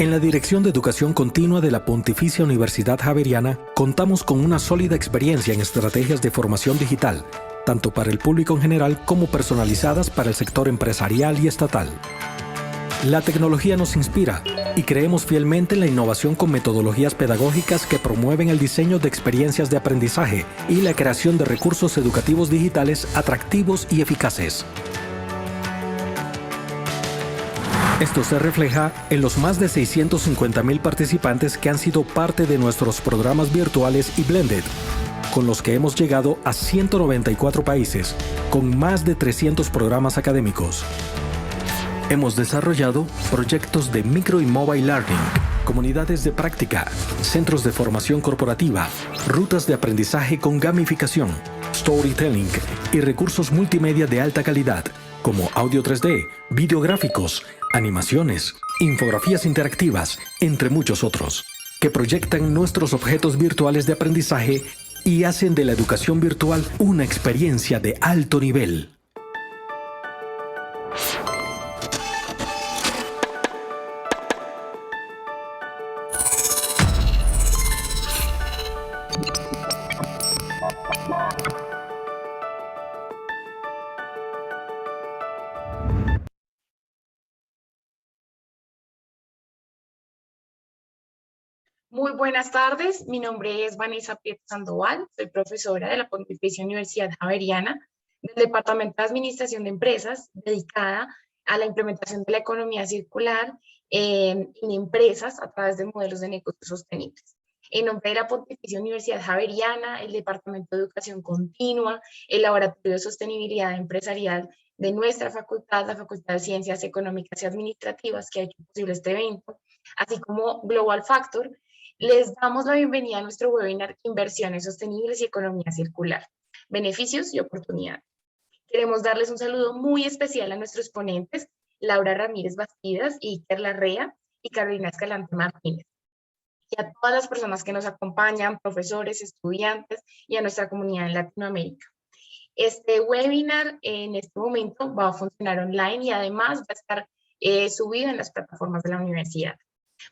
En la Dirección de Educación Continua de la Pontificia Universidad Javeriana contamos con una sólida experiencia en estrategias de formación digital, tanto para el público en general como personalizadas para el sector empresarial y estatal. La tecnología nos inspira y creemos fielmente en la innovación con metodologías pedagógicas que promueven el diseño de experiencias de aprendizaje y la creación de recursos educativos digitales atractivos y eficaces. Esto se refleja en los más de 650,000 participantes que han sido parte de nuestros programas virtuales y blended, con los que hemos llegado a 194 países, con más de 300 programas académicos. Hemos desarrollado proyectos de micro y mobile learning, comunidades de práctica, centros de formación corporativa, rutas de aprendizaje con gamificación, storytelling y recursos multimedia de alta calidad, como audio 3D, videográficos, animaciones, infografías interactivas, entre muchos otros, que proyectan nuestros objetos virtuales de aprendizaje y hacen de la educación virtual una experiencia de alto nivel. Muy buenas tardes, mi nombre es Vanessa Prieto Sandoval, soy profesora de la Pontificia Universidad Javeriana del Departamento de Administración de Empresas, dedicada a la implementación de la economía circular en empresas a través de modelos de negocios sostenibles. En nombre de la Pontificia Universidad Javeriana, el Departamento de Educación Continua, el Laboratorio de Sostenibilidad Empresarial de nuestra facultad, la Facultad de Ciencias Económicas y Administrativas, que ha hecho posible este evento, así como Global Factor, les damos la bienvenida a nuestro webinar Inversiones Sostenibles y Economía Circular, Beneficios y Oportunidades. Queremos darles un saludo muy especial a nuestros ponentes, Laura Ramírez Bastidas y Iker Larrea y Carolina Escalante Martínez, y a todas las personas que nos acompañan, profesores, estudiantes y a nuestra comunidad en Latinoamérica. Este webinar en este momento va a funcionar online y además va a estar subido en las plataformas de la universidad.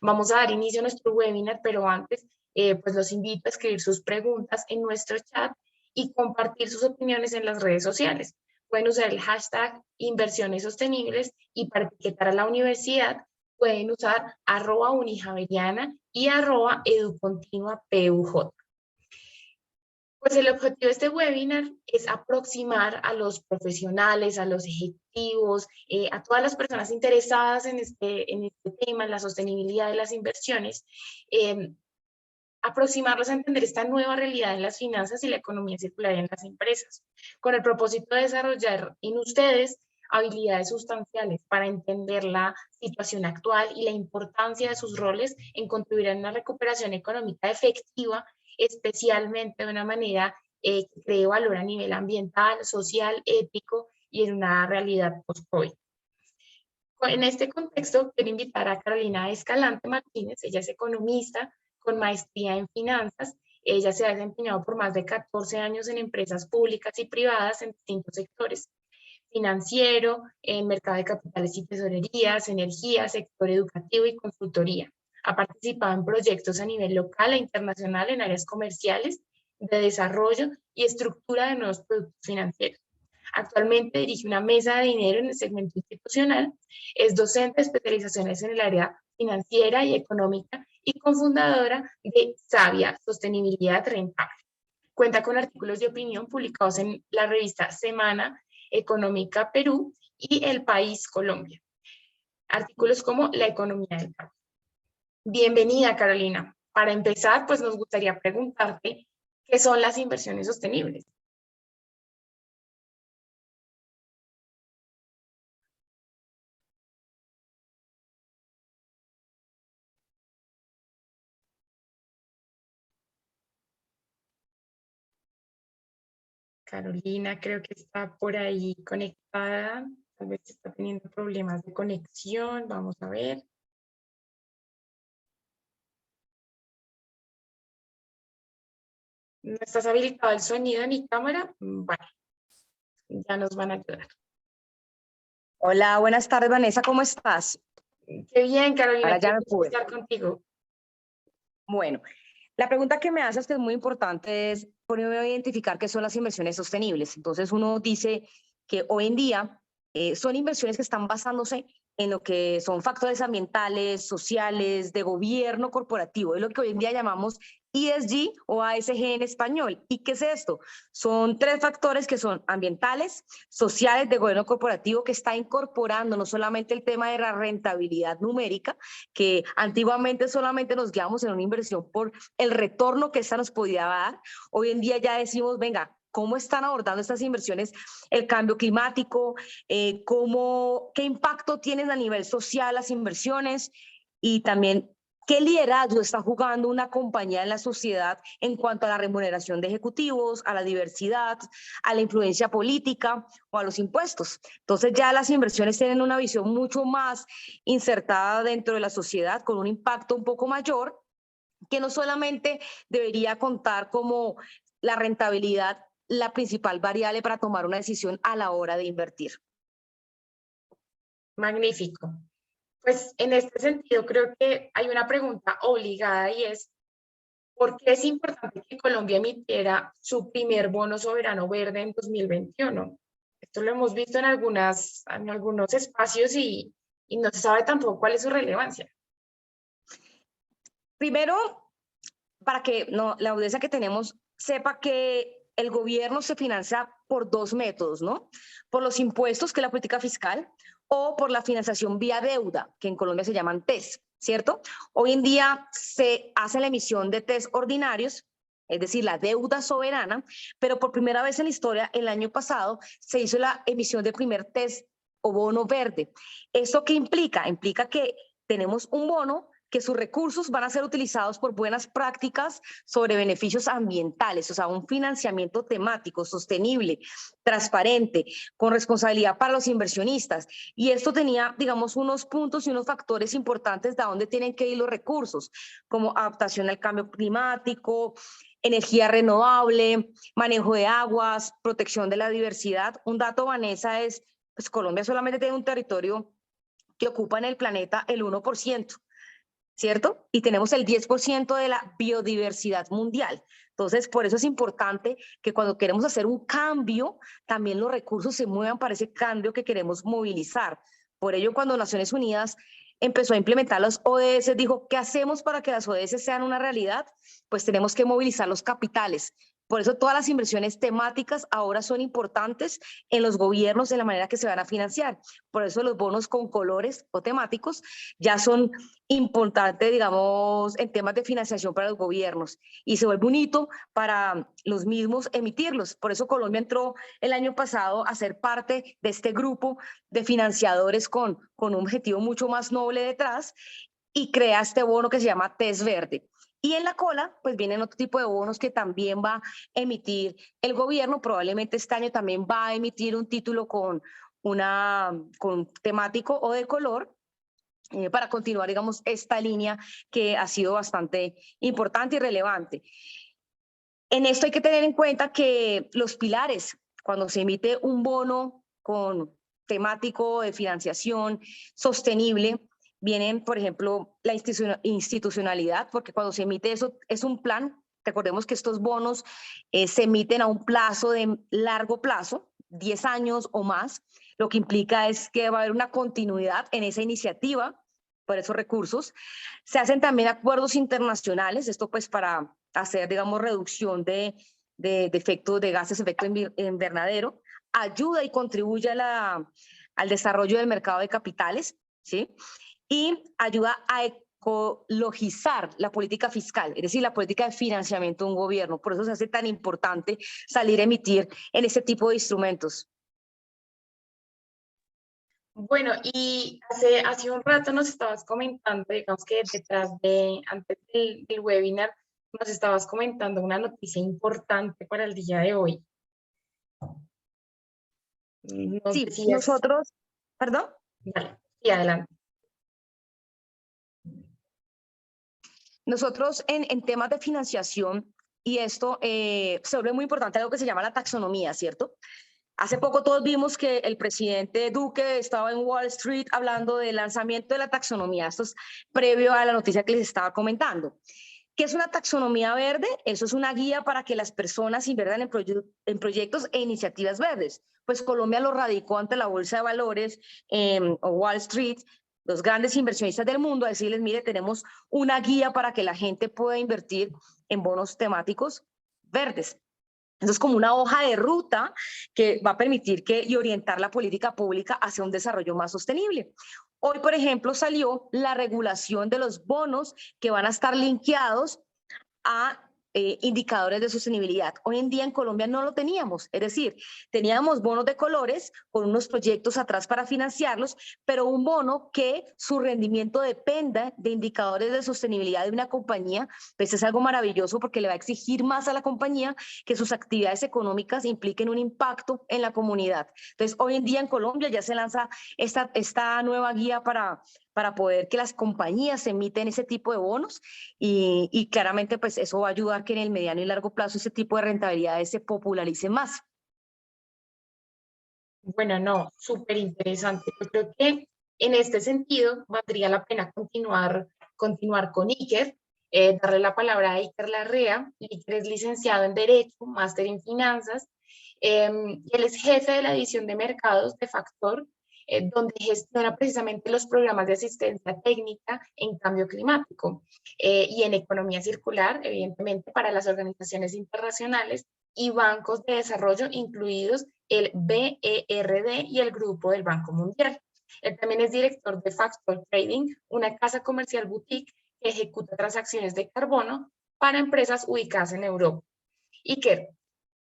Vamos a dar inicio a nuestro webinar, pero antes pues los invito a escribir sus preguntas en nuestro chat y compartir sus opiniones en las redes sociales. Pueden usar el hashtag Inversiones Sostenibles y para etiquetar a la universidad pueden usar @unijaveriana y @educontinuapuj. Pues el objetivo de este webinar es aproximar a los profesionales, a los ejecutivos, a todas las personas interesadas en este tema, en la sostenibilidad de las inversiones, aproximarlos a entender esta nueva realidad en las finanzas y la economía circular en las empresas, con el propósito de desarrollar en ustedes habilidades sustanciales para entender la situación actual y la importancia de sus roles en contribuir a una recuperación económica efectiva, especialmente de una manera que cree valor a nivel ambiental, social, ético y en una realidad post-COVID. En este contexto, quiero invitar a Carolina Escalante Martínez. Ella es economista con maestría en finanzas. Ella se ha desempeñado por más de 14 años en empresas públicas y privadas en distintos sectores: financiero, en mercado de capitales y tesorerías, energía, sector educativo y consultoría. Ha participado en proyectos a nivel local e internacional en áreas comerciales, de desarrollo y estructura de nuevos productos financieros. Actualmente dirige una mesa de dinero en el segmento institucional, es docente de especializaciones en el área financiera y económica y cofundadora de Savia Sostenibilidad Rentable. Cuenta con artículos de opinión publicados en la revista Semana Económica Perú y El País Colombia. Artículos como La economía del cambio. Bienvenida, Carolina. Para empezar, pues nos gustaría preguntarte qué son las inversiones sostenibles. Carolina, creo que está por ahí conectada. Tal vez está teniendo problemas de conexión. Vamos a ver. ¿No estás habilitado el sonido ni cámara? Bueno, ya nos van a ayudar. Hola, buenas tardes, Vanessa, ¿cómo estás? Qué bien, Carolina, Ahora qué ya me gusto pude. estar contigo. Bueno, la pregunta que me haces que es muy importante es, primero voy a identificar qué son las inversiones sostenibles. Entonces uno dice que hoy en día son inversiones que están basándose en lo que son factores ambientales, sociales, de gobierno corporativo, es lo que hoy en día llamamos ESG o ASG en español. ¿Y qué es esto? Son tres factores que son ambientales, sociales, de gobierno corporativo, que está incorporando no solamente el tema de la rentabilidad numérica, que antiguamente solamente nos guiamos en una inversión por el retorno que esta nos podía dar. Hoy en día ya decimos, venga, ¿cómo están abordando estas inversiones el cambio climático? ¿Qué impacto tienen a nivel social las inversiones? Y también, ¿qué liderazgo está jugando una compañía en la sociedad en cuanto a la remuneración de ejecutivos, a la diversidad, a la influencia política o a los impuestos? Entonces ya las inversiones tienen una visión mucho más insertada dentro de la sociedad con un impacto un poco mayor, que no solamente debería contar como la rentabilidad la principal variable para tomar una decisión a la hora de invertir. Magnífico. Pues en este sentido creo que hay una pregunta obligada y es, ¿por qué es importante que Colombia emitiera su primer bono soberano verde en 2021? Esto lo hemos visto en algunos espacios y no se sabe tampoco cuál es su relevancia. Primero, para que la audiencia que tenemos sepa que el gobierno se financia por dos métodos, ¿no? Por los impuestos, que es la política fiscal, o por la financiación vía deuda, que en Colombia se llaman TES, ¿cierto? Hoy en día se hace la emisión de TES ordinarios, es decir, la deuda soberana, pero por primera vez en la historia, el año pasado, se hizo la emisión del primer TES o bono verde. ¿Esto qué implica? Implica que tenemos un bono que sus recursos van a ser utilizados por buenas prácticas sobre beneficios ambientales, o sea, un financiamiento temático, sostenible, transparente, con responsabilidad para los inversionistas. Y esto tenía, digamos, unos puntos y unos factores importantes de a dónde tienen que ir los recursos, como adaptación al cambio climático, energía renovable, manejo de aguas, protección de la diversidad. Un dato, Vanessa, es, pues Colombia solamente tiene un territorio que ocupa en el planeta el 1%. ¿Cierto? Y tenemos el 10% de la biodiversidad mundial. Entonces, por eso es importante que cuando queremos hacer un cambio, también los recursos se muevan para ese cambio que queremos movilizar. Por ello, cuando Naciones Unidas empezó a implementar los ODS, dijo, ¿qué hacemos para que las ODS sean una realidad? Pues tenemos que movilizar los capitales. Por eso todas las inversiones temáticas ahora son importantes en los gobiernos de la manera que se van a financiar. Por eso los bonos con colores o temáticos ya son importantes, digamos, en temas de financiación para los gobiernos y se vuelve un hito para los mismos emitirlos. Por eso Colombia entró el año pasado a ser parte de este grupo de financiadores con un objetivo mucho más noble detrás y crea este bono que se llama TES Verde. Y en la cola, pues vienen otro tipo de bonos que también va a emitir el gobierno. Probablemente este año también va a emitir un título con temático o de color, para continuar, digamos, esta línea que ha sido bastante importante y relevante. En esto hay que tener en cuenta que los pilares, cuando se emite un bono con temático de financiación sostenible, vienen, por ejemplo, la institucionalidad, porque cuando se emite eso es un plan. Recordemos que estos bonos se emiten a un plazo de largo plazo, 10 años o más, lo que implica es que va a haber una continuidad en esa iniciativa por esos recursos. Se hacen también acuerdos internacionales, esto pues para hacer, digamos, reducción de efectos de gases de efecto invernadero, ayuda y contribuye al desarrollo del mercado de capitales, ¿sí? Y ayuda a ecologizar la política fiscal, es decir, la política de financiamiento de un gobierno. Por eso se hace tan importante salir a emitir en este tipo de instrumentos. Bueno, y hace un rato nos estabas comentando, digamos que antes del webinar, nos estabas comentando una noticia importante para el día de hoy. Sí, nosotros, perdón. Vale, sí, adelante. Nosotros en temas de financiación, y esto se vuelve muy importante, algo que se llama la taxonomía, ¿cierto? Hace poco todos vimos que el presidente Duque estaba en Wall Street hablando del lanzamiento de la taxonomía. Esto es previo a la noticia que les estaba comentando. ¿Qué es una taxonomía verde? Eso es una guía para que las personas inviertan en proyectos e iniciativas verdes. Pues Colombia lo radicó ante la Bolsa de Valores o Wall Street, los grandes inversionistas del mundo, a decirles, mire, tenemos una guía para que la gente pueda invertir en bonos temáticos verdes. Eso es como una hoja de ruta que va a permitir y orientar la política pública hacia un desarrollo más sostenible. Hoy, por ejemplo, salió la regulación de los bonos que van a estar linkeados a indicadores de sostenibilidad. Hoy en día en Colombia no lo teníamos, es decir, teníamos bonos de colores con unos proyectos atrás para financiarlos, pero un bono que su rendimiento dependa de indicadores de sostenibilidad de una compañía, pues es algo maravilloso porque le va a exigir más a la compañía que sus actividades económicas impliquen un impacto en la comunidad. Entonces, hoy en día en Colombia ya se lanza esta nueva guía para poder que las compañías emiten ese tipo de bonos y claramente pues eso va a ayudar que en el mediano y largo plazo ese tipo de rentabilidades se popularice más. Bueno, no, súper interesante. Yo creo que en este sentido valdría la pena continuar con Iker, darle la palabra a Iker Larrea. Iker es licenciado en Derecho, máster en Finanzas, y él es jefe de la división de mercados de Factor, donde gestiona precisamente los programas de asistencia técnica en cambio climático y en economía circular, evidentemente, para las organizaciones internacionales y bancos de desarrollo, incluidos el BERD y el Grupo del Banco Mundial. Él también es director de Factor Trading, una casa comercial boutique que ejecuta transacciones de carbono para empresas ubicadas en Europa. Iker,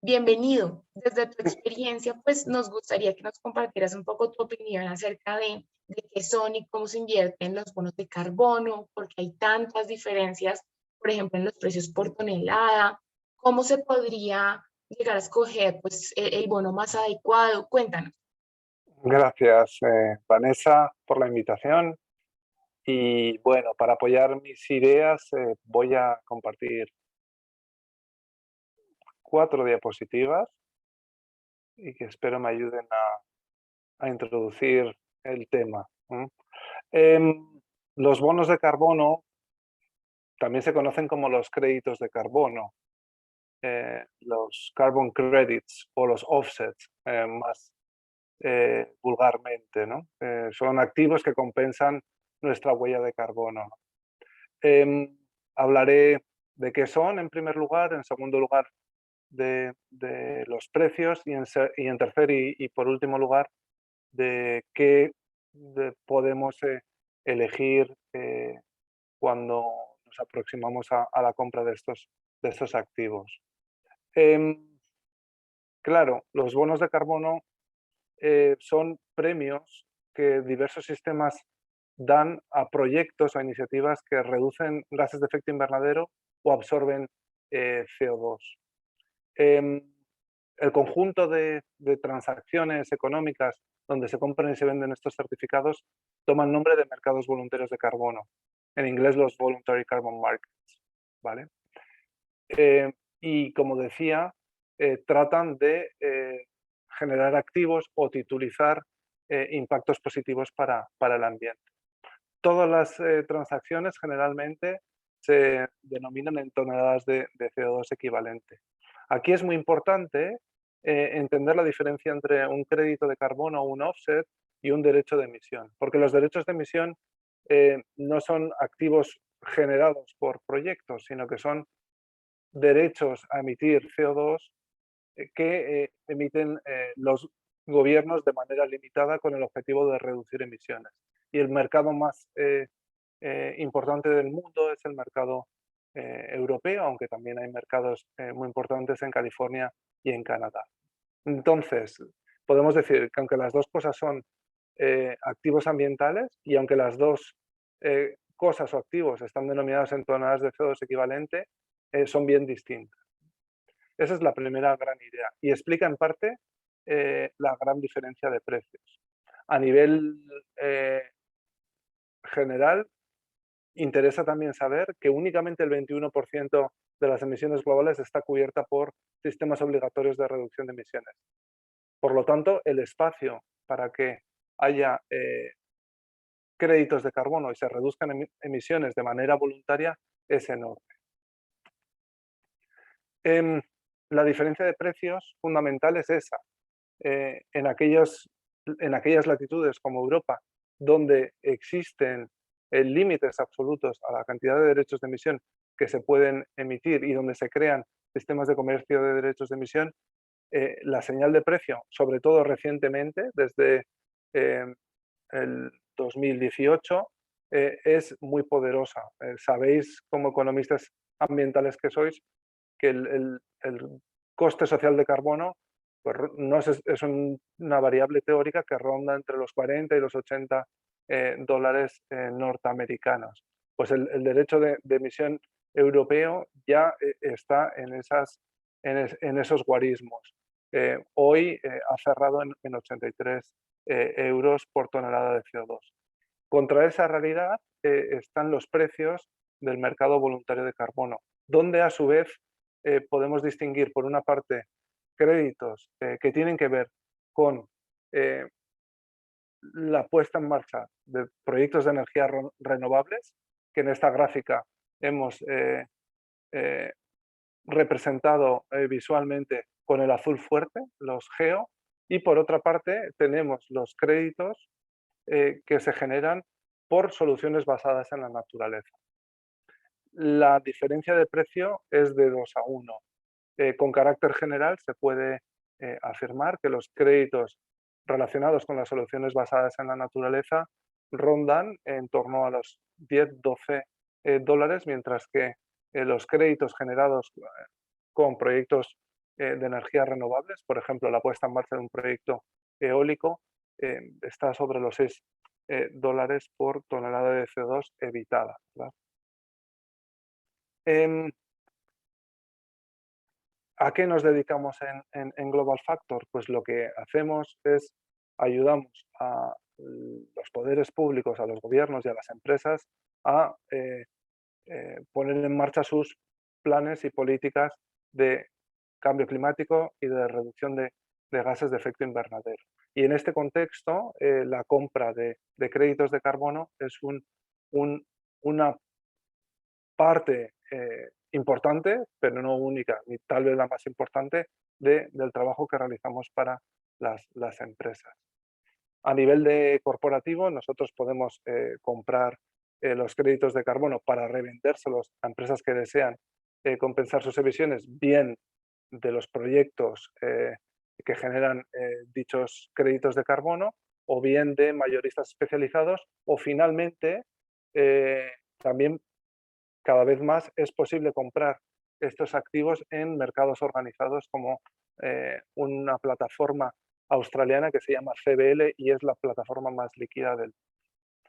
bienvenido. Desde tu experiencia, pues nos gustaría que nos compartieras un poco tu opinión acerca de qué son y cómo se invierten los bonos de carbono, porque hay tantas diferencias, por ejemplo, en los precios por tonelada, cómo se podría llegar a escoger pues, el bono más adecuado. Cuéntanos. Gracias, Vanessa, por la invitación. Y bueno, para apoyar mis ideas voy a compartir 4 diapositivas y que espero me ayuden a introducir el tema. Los bonos de carbono también se conocen como los créditos de carbono, los carbon credits o los offsets más vulgarmente, ¿no? Son activos que compensan nuestra huella de carbono. Hablaré de qué son en primer lugar, en segundo lugar de los precios y en tercer y por último lugar de qué podemos elegir cuando nos aproximamos a la compra de estos activos. Claro, los bonos de carbono son premios que diversos sistemas dan a proyectos o iniciativas que reducen gases de efecto invernadero o absorben CO2. El conjunto de transacciones económicas donde se compran y se venden estos certificados toman nombre de mercados voluntarios de carbono. En inglés los Voluntary Carbon Markets. ¿Vale? Y como decía, tratan de generar activos o titulizar impactos positivos para el ambiente. Todas las transacciones generalmente se denominan en toneladas de CO2 equivalente. Aquí es muy importante entender la diferencia entre un crédito de carbono o un offset y un derecho de emisión, porque los derechos de emisión no son activos generados por proyectos, sino que son derechos a emitir CO2 que emiten los gobiernos de manera limitada con el objetivo de reducir emisiones. Y el mercado más importante del mundo es el mercado europeo, aunque también hay mercados muy importantes en California y en Canadá. Entonces, podemos decir que aunque las dos cosas son activos ambientales y aunque las dos cosas o activos están denominados en toneladas de CO2 equivalente, son bien distintas. Esa es la primera gran idea y explica en parte la gran diferencia de precios. A nivel general, interesa también saber que únicamente el 21% de las emisiones globales está cubierta por sistemas obligatorios de reducción de emisiones. Por lo tanto, el espacio para que haya créditos de carbono y se reduzcan emisiones de manera voluntaria es enorme. La diferencia de precios fundamental es esa. En aquellas latitudes como Europa, donde existen límites absolutos a la cantidad de derechos de emisión que se pueden emitir y donde se crean sistemas de comercio de derechos de emisión, la señal de precio, sobre todo recientemente, desde el 2018, es muy poderosa. Sabéis, como economistas ambientales que sois, que el coste social de carbono pues, no es una variable teórica que ronda entre los 40 y los 80 dólares norteamericanos. Pues el derecho de emisión europeo ya está en esos guarismos. Hoy ha cerrado en 83 euros por tonelada de CO2. Contra esa realidad están los precios del mercado voluntario de carbono, donde a su vez podemos distinguir, por una parte, créditos que tienen que ver con la puesta en marcha de proyectos de energía renovables, que en esta gráfica hemos representado visualmente con el azul fuerte, los GEO, y por otra parte tenemos los créditos que se generan por soluciones basadas en la naturaleza. La diferencia de precio es de 2 a 1. Con carácter general se puede afirmar que los créditos relacionados con las soluciones basadas en la naturaleza rondan en torno a los 10-12 dólares, mientras que los créditos generados con proyectos de energías renovables, por ejemplo, la puesta en marcha de un proyecto eólico, está sobre los 6 dólares por tonelada de CO2 evitada. ¿A qué nos dedicamos en Global Factor? Pues lo que hacemos es ayudamos a los poderes públicos, a los gobiernos y a las empresas a poner en marcha sus planes y políticas de cambio climático y de reducción de gases de efecto invernadero. Y en este contexto, la compra de créditos de carbono es una parte importante, pero no única, ni tal vez la más importante, del trabajo que realizamos para las empresas. A nivel de corporativo, nosotros podemos comprar los créditos de carbono para revendérselos a empresas que desean compensar sus emisiones, bien de los proyectos que generan dichos créditos de carbono, o bien de mayoristas especializados, o finalmente también cada vez más es posible comprar estos activos en mercados organizados como una plataforma australiana que se llama CBL y es la plataforma más líquida del mundo.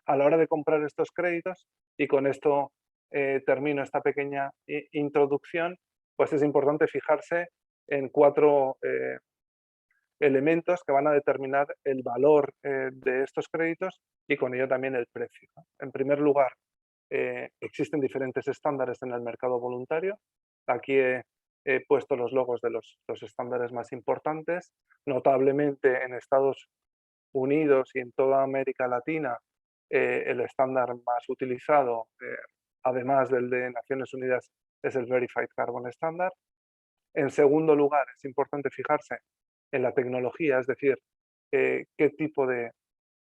A la hora de comprar estos créditos, y con esto termino esta pequeña introducción, pues es importante fijarse en 4 elementos que van a determinar el valor de estos créditos y con ello también el precio. En primer lugar, existen diferentes estándares en el mercado voluntario. Aquí he puesto los logos de los estándares más importantes. Notablemente en Estados Unidos y en toda América Latina, el estándar más utilizado, además del de Naciones Unidas, es el Verified Carbon Standard. En segundo lugar, es importante fijarse en la tecnología, es decir, qué tipo de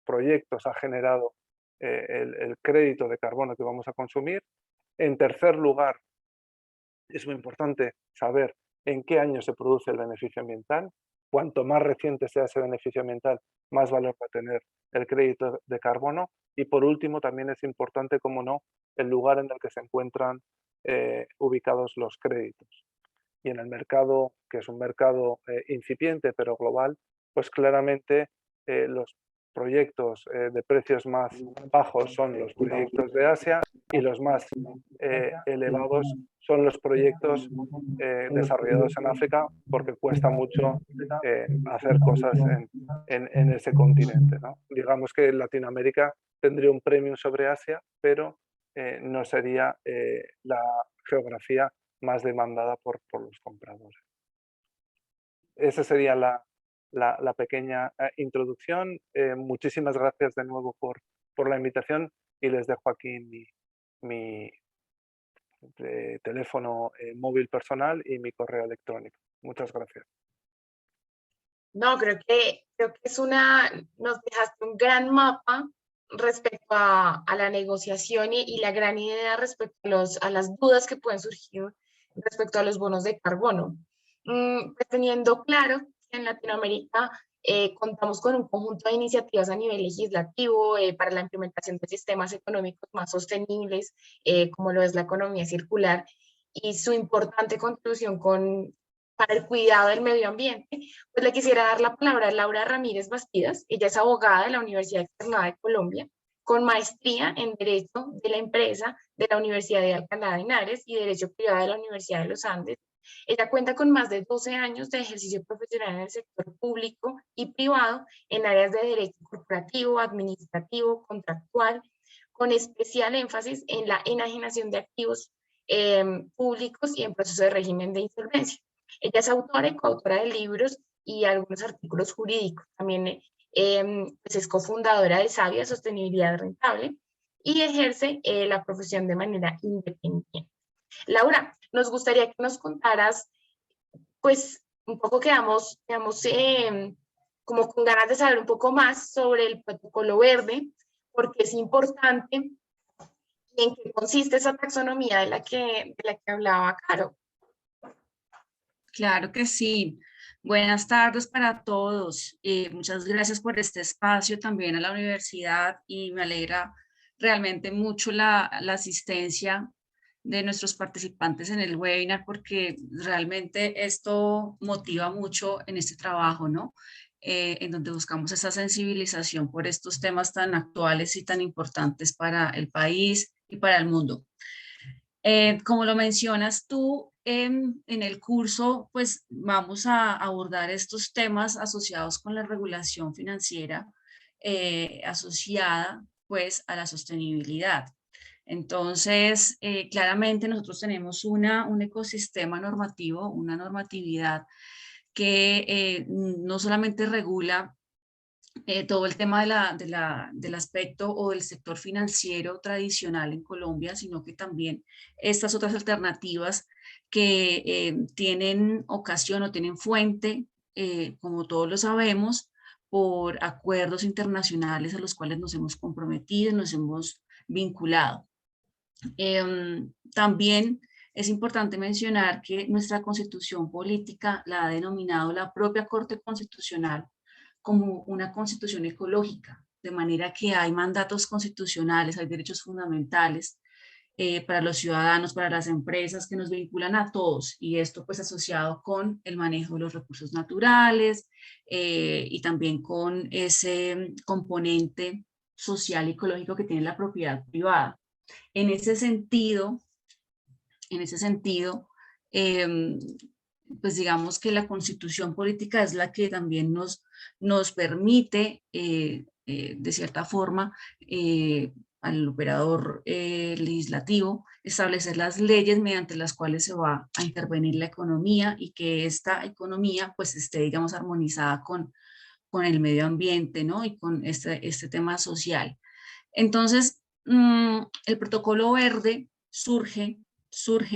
proyectos ha generado el crédito de carbono que vamos a consumir. En tercer lugar, es muy importante saber en qué año se produce el beneficio ambiental. Cuanto más reciente sea ese beneficio ambiental, más valor va a tener el crédito de carbono. Y por último, también es importante, como no, el lugar en el que se encuentran ubicados los créditos. Y en el mercado, que es un mercado incipiente pero global, pues claramente los proyectos de precios más bajos son los proyectos de Asia y los más elevados son los proyectos desarrollados en África, porque cuesta mucho hacer cosas en ese continente, ¿no? Digamos que Latinoamérica tendría un premium sobre Asia, pero no sería la geografía más demandada por los compradores. Esa sería la pequeña introducción. Muchísimas gracias de nuevo por la invitación y les dejo aquí mi teléfono móvil personal y mi correo electrónico. Muchas gracias. No, creo que nos dejaste un gran mapa respecto a la negociación y la gran idea respecto a las dudas que pueden surgir respecto a los bonos de carbono. Pues teniendo claro que en Latinoamérica contamos con un conjunto de iniciativas a nivel legislativo para la implementación de sistemas económicos más sostenibles, como lo es la economía circular, y su importante contribución para el cuidado del medio ambiente, pues le quisiera dar la palabra a Laura Ramírez Bastidas. Ella es abogada de la Universidad Externada de Colombia, con maestría en Derecho de la Empresa de la Universidad de Alcalá de Henares y Derecho Privado de la Universidad de los Andes. Ella cuenta con más de 12 años de ejercicio profesional en el sector público y privado en áreas de derecho corporativo, administrativo, contractual, con especial énfasis en la enajenación de activos públicos y en procesos de régimen de insolvencia. Ella es autora y coautora de libros y algunos artículos jurídicos. También pues es cofundadora de Sabia Sostenibilidad Rentable y ejerce la profesión de manera independiente. Laura, nos gustaría que nos contaras, pues un poco quedamos como con ganas de saber un poco más sobre el protocolo verde, porque es importante y en qué consiste esa taxonomía de la que hablaba Caro. Claro que sí. Buenas tardes para todos. Muchas gracias por este espacio también a la universidad y me alegra realmente mucho la asistencia de nuestros participantes en el webinar porque realmente esto motiva mucho en este trabajo, ¿no? En donde buscamos esa sensibilización por estos temas tan actuales y tan importantes para el país y para el mundo. Como lo mencionas tú, en el curso, pues vamos a abordar estos temas asociados con la regulación financiera asociada pues a la sostenibilidad. Entonces, claramente nosotros tenemos un ecosistema normativo, una normatividad que no solamente regula todo el tema del aspecto o del sector financiero tradicional en Colombia, sino que también estas otras alternativas que tienen ocasión o tienen fuente, como todos lo sabemos, por acuerdos internacionales a los cuales nos hemos comprometido, nos hemos vinculado. También es importante mencionar que nuestra constitución política la ha denominado la propia Corte Constitucional como una constitución ecológica, de manera que hay mandatos constitucionales, hay derechos fundamentales para los ciudadanos, para las empresas que nos vinculan a todos y esto pues asociado con el manejo de los recursos naturales y también con ese componente social y ecológico que tiene la propiedad privada. En ese sentido, pues digamos que la constitución política es la que también nos permite, de cierta forma, al operador legislativo, establecer las leyes mediante las cuales se va a intervenir la economía y que esta economía pues esté, digamos, armonizada con el medio ambiente, ¿no? Y con este tema social. Entonces, el protocolo verde surge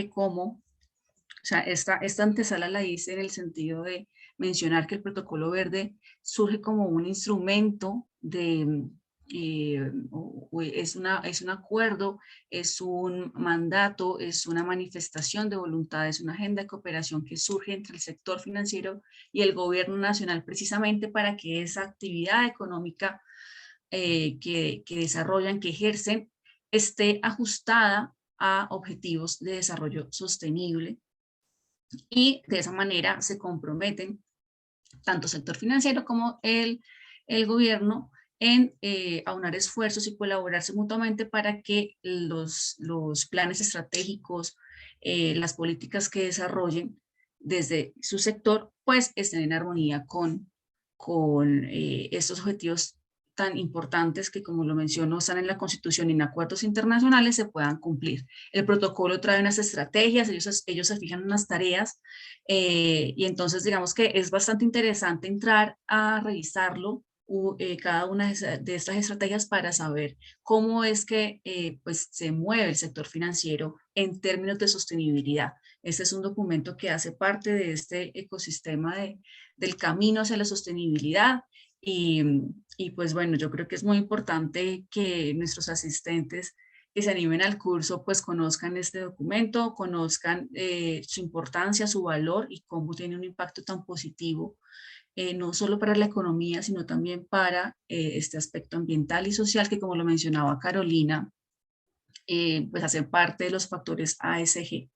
como, o sea, esta antesala la hice en el sentido de mencionar que el protocolo verde surge como un instrumento de, es un acuerdo, es un mandato, es una manifestación de voluntad, es una agenda de cooperación que surge entre el sector financiero y el gobierno nacional precisamente para que esa actividad económica que desarrollan, que ejercen, esté ajustada a objetivos de desarrollo sostenible y de esa manera se comprometen tanto el sector financiero como el gobierno en aunar esfuerzos y colaborarse mutuamente para que los planes estratégicos, las políticas que desarrollen desde su sector, pues estén en armonía con estos objetivos tan importantes que, como lo menciono, están en la Constitución y en acuerdos internacionales, se puedan cumplir. El protocolo trae unas estrategias, ellos se fijan unas tareas, y entonces digamos que es bastante interesante entrar a revisarlo, cada una de estas estrategias para saber cómo es que pues se mueve el sector financiero en términos de sostenibilidad. Este es un documento que hace parte de este ecosistema del camino hacia la sostenibilidad y pues bueno, yo creo que es muy importante que nuestros asistentes que se animen al curso pues conozcan este documento, conozcan su importancia, su valor y cómo tiene un impacto tan positivo, no solo para la economía, sino también para este aspecto ambiental y social que, como lo mencionaba Carolina, pues hace parte de los factores ASG.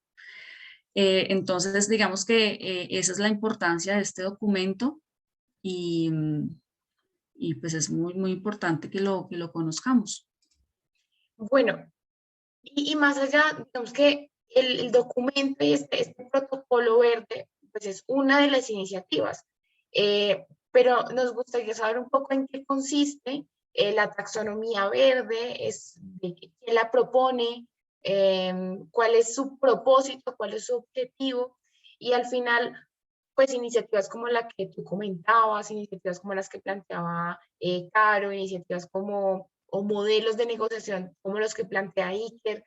Entonces, digamos que esa es la importancia de este documento y, y pues es muy, muy importante que lo conozcamos. Bueno, y más allá, digamos que el documento y este protocolo verde, pues es una de las iniciativas, pero nos gustaría saber un poco en qué consiste la taxonomía verde, quién la propone, cuál es su propósito, cuál es su objetivo, y al final, pues iniciativas como la que tú comentabas, iniciativas como las que planteaba Caro, iniciativas como, o modelos de negociación como los que plantea Iker,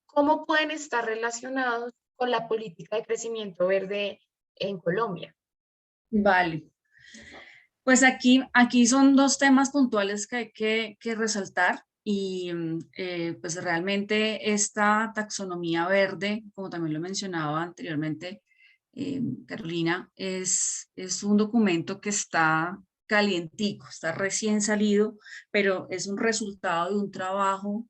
¿cómo pueden estar relacionados con la política de crecimiento verde en Colombia? Vale. Pues aquí son dos temas puntuales que hay que resaltar y pues realmente esta taxonomía verde, como también lo mencionaba anteriormente Carolina, es un documento que está calientico, está recién salido, pero es un resultado de un trabajo,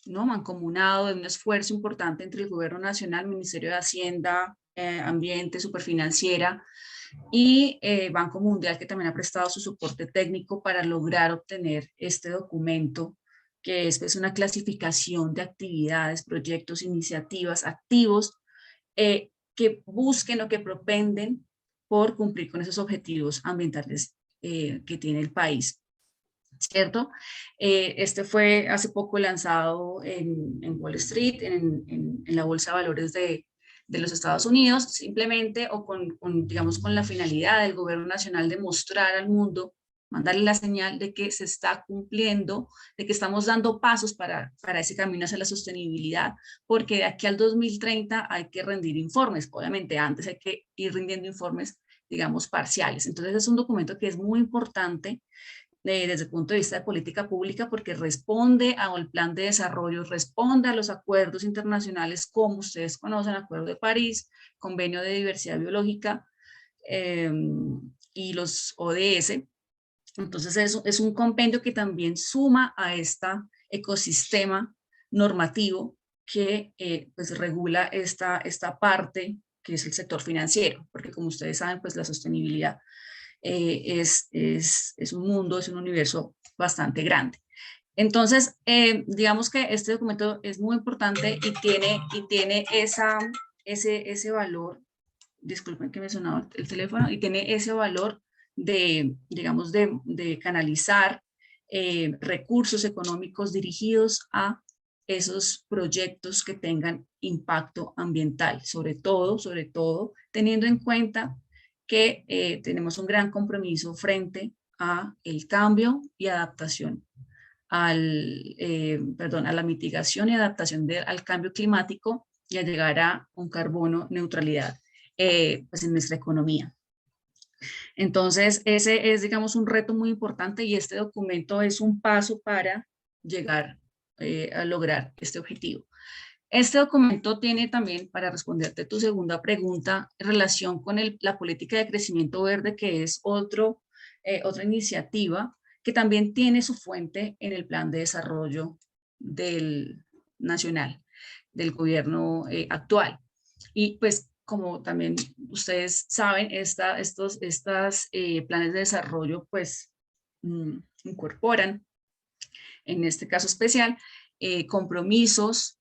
¿no?, mancomunado, de un esfuerzo importante entre el Gobierno Nacional, Ministerio de Hacienda, Ambiente, Superfinanciera, y Banco Mundial, que también ha prestado su soporte técnico para lograr obtener este documento, que es pues, una clasificación de actividades, proyectos, iniciativas, activos que busquen o que propenden por cumplir con esos objetivos ambientales que tiene el país. ¿Cierto? Este fue hace poco lanzado en Wall Street, en la Bolsa de Valores de los Estados Unidos, simplemente o digamos, con la finalidad del gobierno nacional de mostrar al mundo, mandarle la señal de que se está cumpliendo, de que estamos dando pasos para ese camino hacia la sostenibilidad, porque de aquí al 2030 hay que rendir informes, obviamente antes hay que ir rindiendo informes, digamos, parciales. Entonces es un documento que es muy importante desde el punto de vista de política pública porque responde al plan de desarrollo, responde a los acuerdos internacionales como ustedes conocen, Acuerdo de París, Convenio de Diversidad Biológica y los ODS. Entonces es un compendio que también suma a este ecosistema normativo que pues regula esta parte que es el sector financiero, porque como ustedes saben, pues la sostenibilidad es un mundo, es un universo bastante grande. Entonces, digamos que este documento es muy importante y tiene ese valor, disculpen que me sonaba el teléfono, y tiene ese valor de, digamos, de canalizar recursos económicos dirigidos a esos proyectos que tengan impacto ambiental, sobre todo teniendo en cuenta que tenemos un gran compromiso frente a el cambio y adaptación a la mitigación y adaptación al cambio climático y a llegar a un carbono neutralidad pues en nuestra economía. Entonces, ese es, digamos, un reto muy importante y este documento es un paso para llegar a lograr este objetivo. Este documento tiene también, para responderte tu segunda pregunta, relación con la política de crecimiento verde, que es otra iniciativa que también tiene su fuente en el plan de desarrollo nacional del gobierno actual. Y pues como también ustedes saben, estos planes de desarrollo pues incorporan, en este caso especial, compromisos,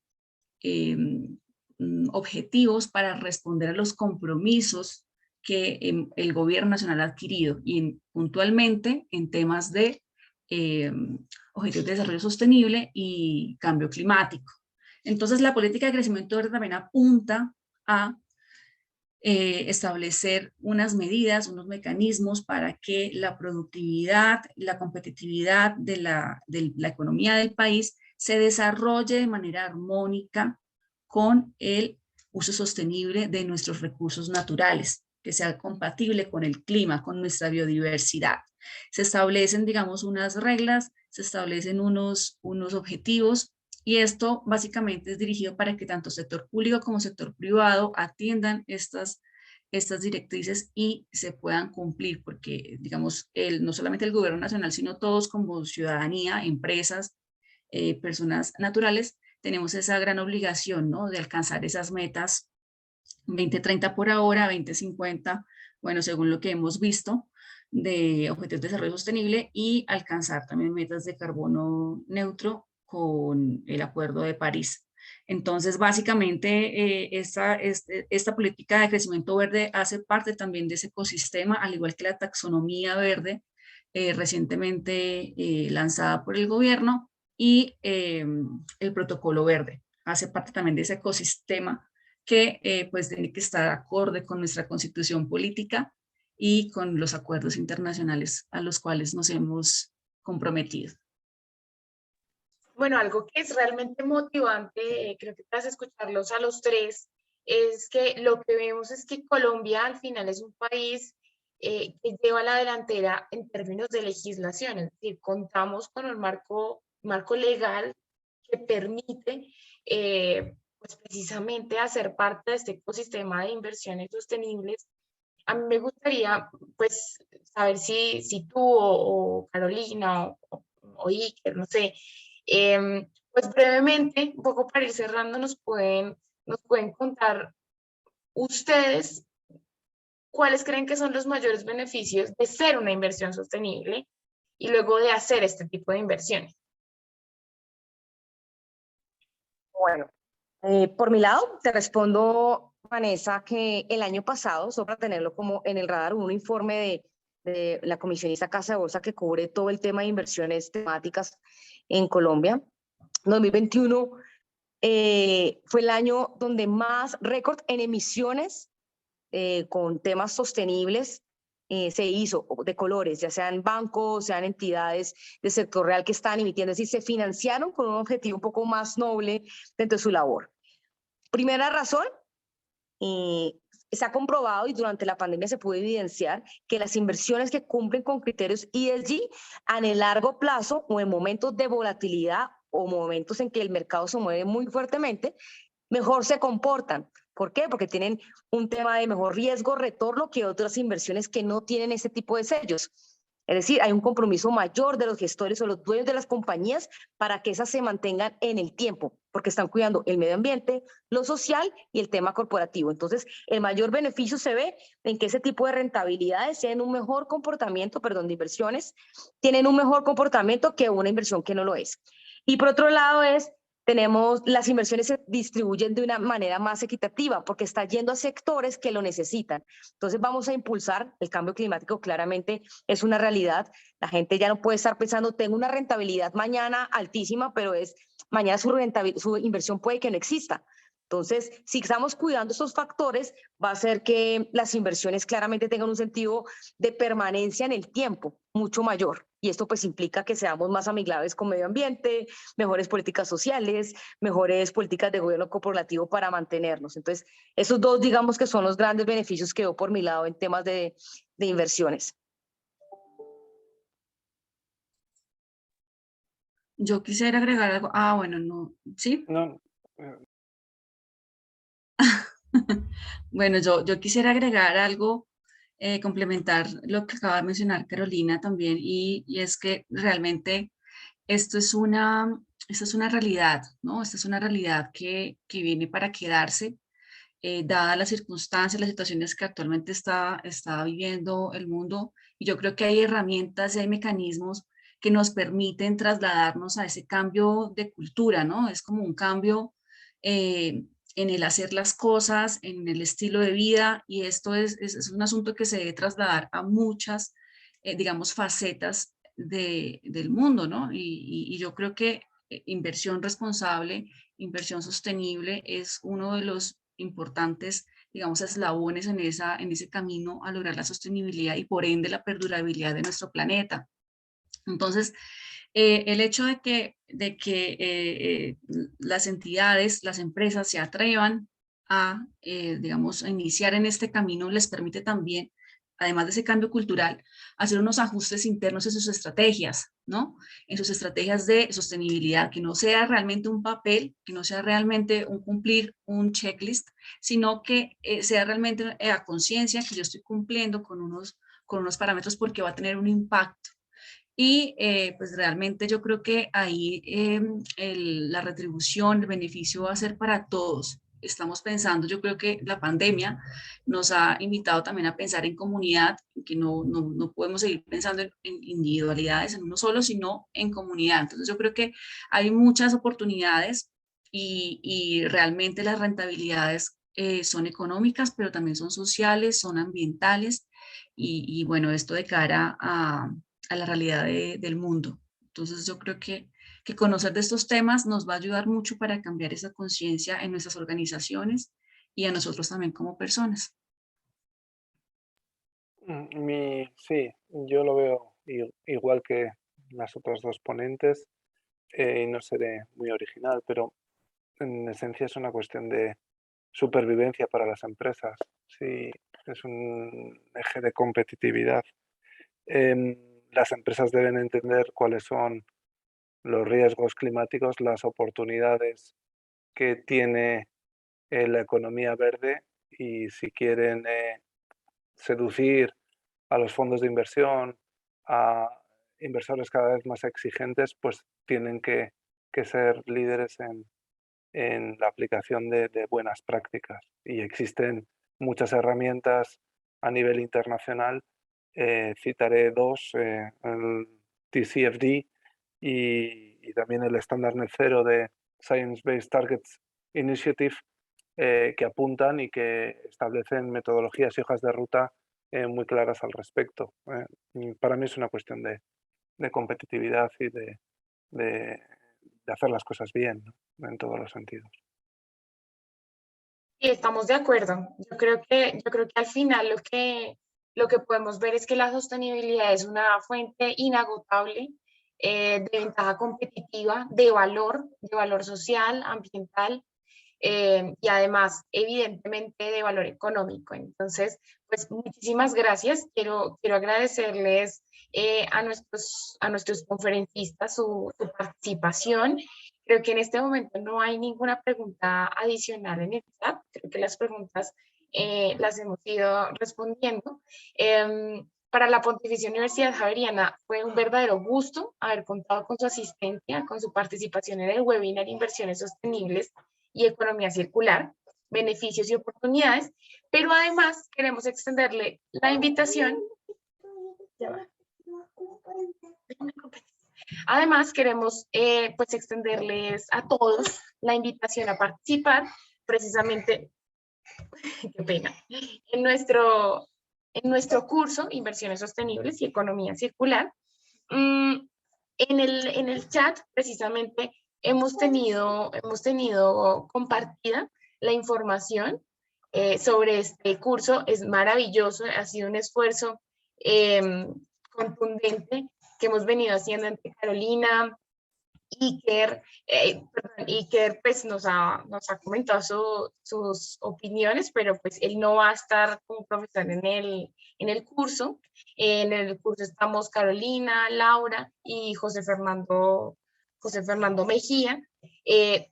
objetivos para responder a los compromisos que el gobierno nacional ha adquirido y puntualmente en temas de objetivos de desarrollo sostenible y cambio climático. Entonces, la política de crecimiento verde también apunta a establecer unas medidas, unos mecanismos para que la productividad, la competitividad de la economía del país se desarrolle de manera armónica con el uso sostenible de nuestros recursos naturales, que sea compatible con el clima, con nuestra biodiversidad. Se establecen, digamos, unas reglas, se establecen unos objetivos, y esto básicamente es dirigido para que tanto sector público como sector privado atiendan estas directrices y se puedan cumplir, porque, digamos, no solamente el gobierno nacional, sino todos como ciudadanía, empresas, personas naturales, tenemos esa gran obligación, ¿no?, de alcanzar esas metas 2030 por ahora, 2050, bueno, según lo que hemos visto, de Objetivos de Desarrollo Sostenible, y alcanzar también metas de carbono neutro con el Acuerdo de París. Entonces, básicamente, esta política de crecimiento verde hace parte también de ese ecosistema, al igual que la taxonomía verde recientemente lanzada por el gobierno, y el protocolo verde. Hace parte también de ese ecosistema que pues tiene que estar acorde con nuestra constitución política y con los acuerdos internacionales a los cuales nos hemos comprometido. Bueno, algo que es realmente motivante, creo que tras escucharlos a los tres, es que lo que vemos es que Colombia al final es un país que lleva la delantera en términos de legislación, es decir, contamos con un marco legal que permite pues precisamente hacer parte de este ecosistema de inversiones sostenibles. A mí me gustaría pues saber si tú o Carolina o Iker, no sé, pues brevemente, un poco para ir cerrando, nos pueden contar ustedes cuáles creen que son los mayores beneficios de ser una inversión sostenible y luego de hacer este tipo de inversiones. Bueno, por mi lado, te respondo, Vanessa, que el año pasado, solo para tenerlo como en el radar, un informe de la comisionista Casa de Bolsa que cubre todo el tema de inversiones temáticas en Colombia. 2021 fue el año donde más récord en emisiones con temas sostenibles se hizo de colores, ya sean bancos, sean entidades del sector real que están emitiendo, es decir, se financiaron con un objetivo un poco más noble dentro de su labor. Primera razón, se ha comprobado y durante la pandemia se pudo evidenciar que las inversiones que cumplen con criterios ESG a el largo plazo o en momentos de volatilidad o momentos en que el mercado se mueve muy fuertemente, mejor se comportan. ¿Por qué? Porque tienen un tema de mejor riesgo-retorno que otras inversiones que no tienen ese tipo de sellos. Es decir, hay un compromiso mayor de los gestores o los dueños de las compañías para que esas se mantengan en el tiempo, porque están cuidando el medio ambiente, lo social y el tema corporativo. Entonces, el mayor beneficio se ve en que ese tipo de rentabilidades tienen un mejor comportamiento, de inversiones, tienen un mejor comportamiento que una inversión que no lo es. Y por otro lado tenemos las inversiones se distribuyen de una manera más equitativa porque está yendo a sectores que lo necesitan. Entonces vamos a impulsar el cambio climático, claramente es una realidad. La gente ya no puede estar pensando, tengo una rentabilidad mañana altísima, pero mañana su inversión puede que no exista. Entonces, si estamos cuidando esos factores, va a hacer que las inversiones claramente tengan un sentido de permanencia en el tiempo mucho mayor. Y esto pues implica que seamos más amigables con medio ambiente, mejores políticas sociales, mejores políticas de gobierno corporativo para mantenernos. Entonces, esos dos, digamos que son los grandes beneficios que veo por mi lado en temas de inversiones. Yo quisiera agregar algo. Bueno, no, ¿sí? No. Bueno, yo quisiera agregar algo, complementar lo que acaba de mencionar Carolina también, y es que realmente esto es una realidad, ¿no? Esta es una realidad que viene para quedarse, dadas las circunstancias, las situaciones que actualmente está viviendo el mundo, y yo creo que hay herramientas y hay mecanismos que nos permiten trasladarnos a ese cambio de cultura, ¿no? Es como un cambio en el hacer las cosas, en el estilo de vida, y esto es un asunto que se debe trasladar a muchas, digamos, facetas del mundo, ¿no? Y yo creo que inversión responsable, inversión sostenible es uno de los importantes, digamos, eslabones en ese camino a lograr la sostenibilidad y por ende la perdurabilidad de nuestro planeta. Entonces, el hecho de que las entidades, las empresas se atrevan a, digamos, a iniciar en este camino les permite también, además de ese cambio cultural, hacer unos ajustes internos en sus estrategias, ¿no? En sus estrategias de sostenibilidad, que no sea realmente un papel, que no sea realmente un cumplir un checklist, sino que sea realmente a conciencia que yo estoy cumpliendo con unos parámetros porque va a tener un impacto. Y pues realmente yo creo que ahí la retribución, el beneficio va a ser para todos. Estamos pensando, yo creo que la pandemia nos ha invitado también a pensar en comunidad, que no podemos seguir pensando en individualidades, en uno solo, sino en comunidad. Entonces yo creo que hay muchas oportunidades y realmente las rentabilidades son económicas, pero también son sociales, son ambientales y bueno, esto de cara a la realidad del mundo. Entonces yo creo que conocer de estos temas nos va a ayudar mucho para cambiar esa conciencia en nuestras organizaciones y a nosotros también como personas. Sí, yo lo veo igual que las otras dos ponentes y no seré muy original, pero en esencia es una cuestión de supervivencia para las empresas. Sí, es un eje de competitividad. Las empresas deben entender cuáles son los riesgos climáticos, las oportunidades que tiene la economía verde y si quieren seducir a los fondos de inversión, a inversores cada vez más exigentes, pues tienen que ser líderes en la aplicación de buenas prácticas. Y existen muchas herramientas a nivel internacional. Citaré dos, el TCFD y también el estándar net zero de Science Based Targets Initiative, que apuntan y que establecen metodologías y hojas de ruta muy claras al respecto. Y para mí es una cuestión de competitividad y de hacer las cosas bien, ¿no? En todos los sentidos. Sí, estamos de acuerdo. Yo creo que al final lo que podemos ver es que la sostenibilidad es una fuente inagotable de ventaja competitiva, de valor social, ambiental y además, evidentemente, de valor económico. Entonces, pues muchísimas gracias. Quiero agradecerles a nuestros conferencistas su participación. Creo que en este momento no hay ninguna pregunta adicional en el chat. Creo que las preguntas las hemos ido respondiendo. Para la Pontificia Universidad Javeriana fue un verdadero gusto haber contado con su asistencia, con su participación en el webinar Inversiones Sostenibles y Economía Circular, Beneficios y Oportunidades, pero además queremos extenderle la invitación. Además, queremos pues extenderles a todos la invitación a participar precisamente, qué pena, en nuestro curso Inversiones Sostenibles y Economía Circular. En el chat precisamente hemos tenido compartida la información sobre este curso. Es maravilloso, ha sido un esfuerzo contundente que hemos venido haciendo entre Carolina, Iker pues nos ha comentado sus opiniones, pero pues él no va a estar como profesor en el curso. En el curso estamos Carolina, Laura y José Fernando Mejía.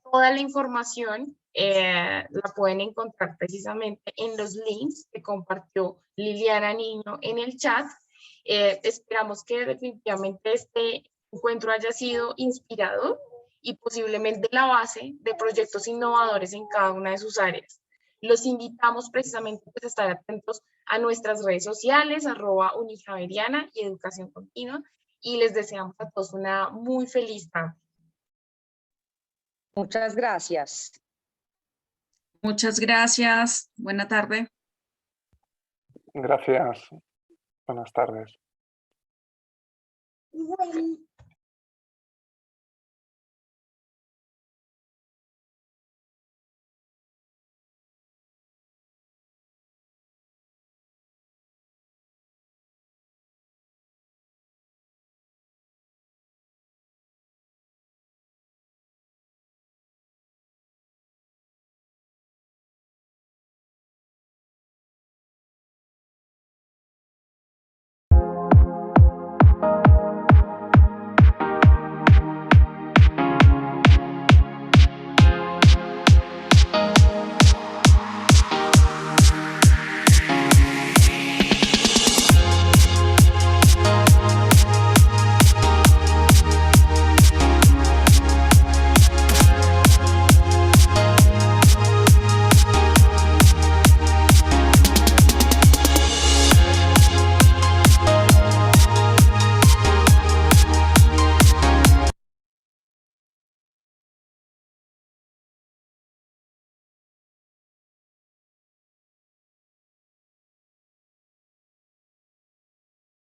Toda la información la pueden encontrar precisamente en los links que compartió Liliana Niño en el chat. Esperamos que definitivamente este encuentro haya sido inspirador y posiblemente la base de proyectos innovadores en cada una de sus áreas. Los invitamos precisamente pues, a estar atentos a nuestras redes sociales, @unijaveriana y Educación Continua, y les deseamos a todos una muy feliz tarde. Muchas gracias. Muchas gracias. Buena tarde. Gracias. Buenas tardes.